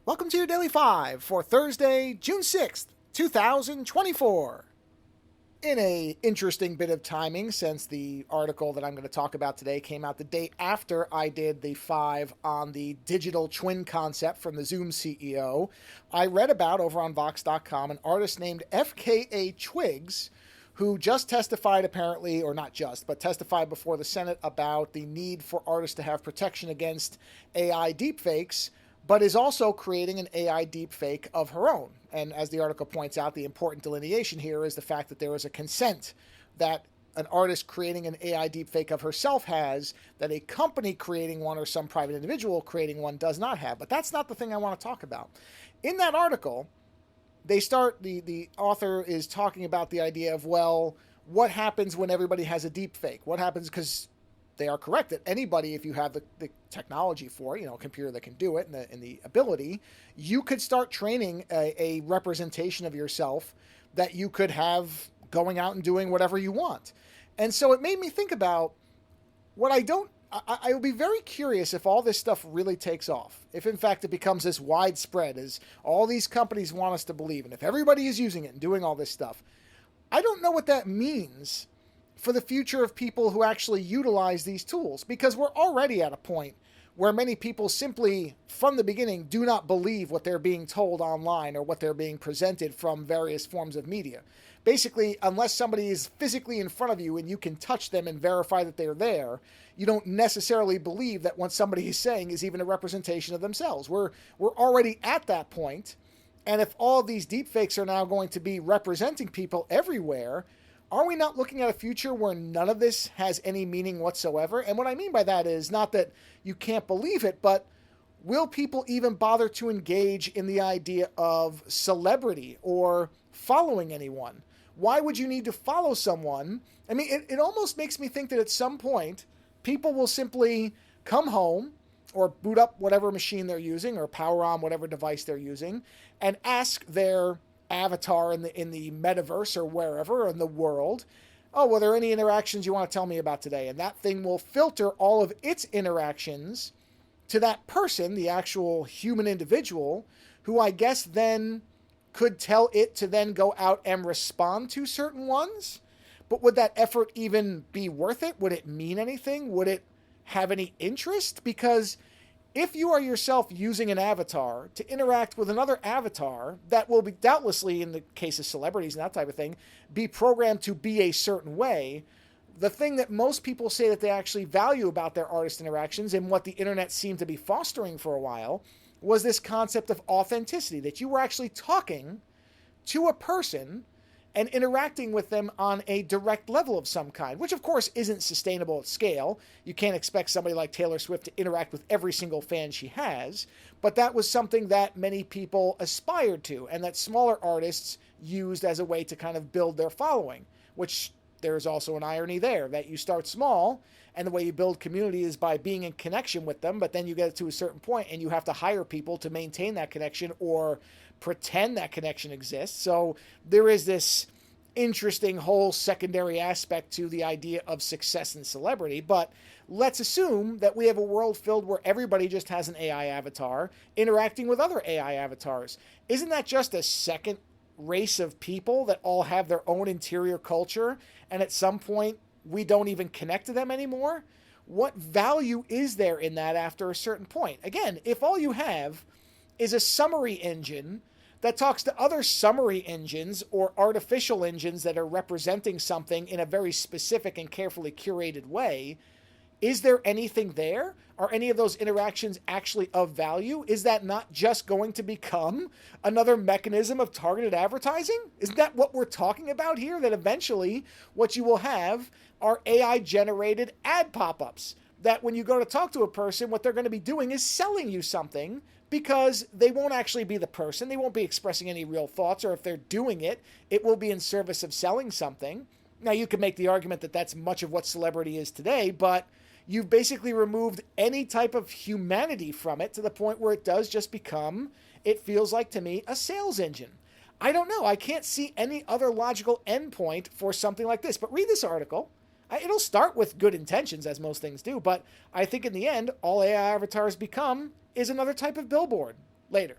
Welcome to your Daily 5 for Thursday, June 6th, 2024. In a interesting bit of timing, since the article that I'm going to talk about today came out the day after I did the 5 on the digital twin concept from the Zoom CEO, I read about over on Vox.com an artist named FKA Twigs, who just testified apparently, or not just, but testified before the Senate about the need for artists to have protection against AI deepfakes, but is also creating an AI deepfake of her own. And as the article points out, the important delineation here is the fact that there is a consent that an artist creating an AI deepfake of herself has, that a company creating one or some private individual creating one does not have. But that's not the thing I want to talk about. In that article, the author is talking about the idea of, well, what happens when everybody has a deepfake? What happens, because they are correct that anybody, if you have the technology for it, a computer that can do it and the ability, you could start training a representation of yourself that you could have going out and doing whatever you want. And so it made me think about what I will be very curious if all this stuff really takes off. If in fact it becomes as widespread as all these companies want us to believe, and if everybody is using it and doing all this stuff. I don't know what that means for the future of people who actually utilize these tools, because we're already at a point where many people simply, from the beginning, do not believe what they're being told online or what they're being presented from various forms of media. Basically, unless somebody is physically in front of you and you can touch them and verify that they're there, you don't necessarily believe that what somebody is saying is even a representation of themselves. We're already at that point, and if all of these deepfakes are now going to be representing people everywhere, are we not looking at a future where none of this has any meaning whatsoever? And what I mean by that is not that you can't believe it, but will people even bother to engage in the idea of celebrity or following anyone? Why would you need to follow someone? I mean, it almost makes me think that at some point, people will simply come home or boot up whatever machine they're using or power on whatever device they're using and ask their avatar in the metaverse or wherever in the world, oh, well, are there any interactions you want to tell me about today? And that thing will filter all of its interactions to that person, the actual human individual, who I guess then could tell it to then go out and respond to certain ones. But would that effort even be worth it? Would it mean anything? Would it have any interest? Because if you are yourself using an avatar to interact with another avatar that will be doubtlessly, in the case of celebrities and that type of thing, be programmed to be a certain way, the thing that most people say that they actually value about their artist interactions and what the internet seemed to be fostering for a while was this concept of authenticity, that you were actually talking to a person and interacting with them on a direct level of some kind, which of course isn't sustainable at scale. You can't expect somebody like Taylor Swift to interact with every single fan she has, but that was something that many people aspired to and that smaller artists used as a way to kind of build their following, which there's also an irony there, that you start small and the way you build community is by being in connection with them, but then you get to a certain point and you have to hire people to maintain that connection or pretend that connection exists. So there is this interesting whole secondary aspect to the idea of success and celebrity, but let's assume that we have a world filled where everybody just has an AI avatar interacting with other AI avatars. Isn't that just a second race of people that all have their own interior culture, and at some point we don't even connect to them anymore? What value is there in that after a certain point? Again, if all you have is a summary engine that talks to other summary engines or artificial engines that are representing something in a very specific and carefully curated way, is there anything there? Are any of those interactions actually of value? Is that not just going to become another mechanism of targeted advertising? Isn't that what we're talking about here? That eventually what you will have are AI-generated ad pop-ups, that when you go to talk to a person, what they're going to be doing is selling you something, because they won't actually be the person. They won't be expressing any real thoughts, or if they're doing it, it will be in service of selling something. Now, you can make the argument that that's much of what celebrity is today, but you've basically removed any type of humanity from it to the point where it does just become, it feels like to me, a sales engine. I don't know. I can't see any other logical endpoint for something like this. But read this article. It'll start with good intentions, as most things do, but I think in the end, all AI avatars become is another type of billboard. Later.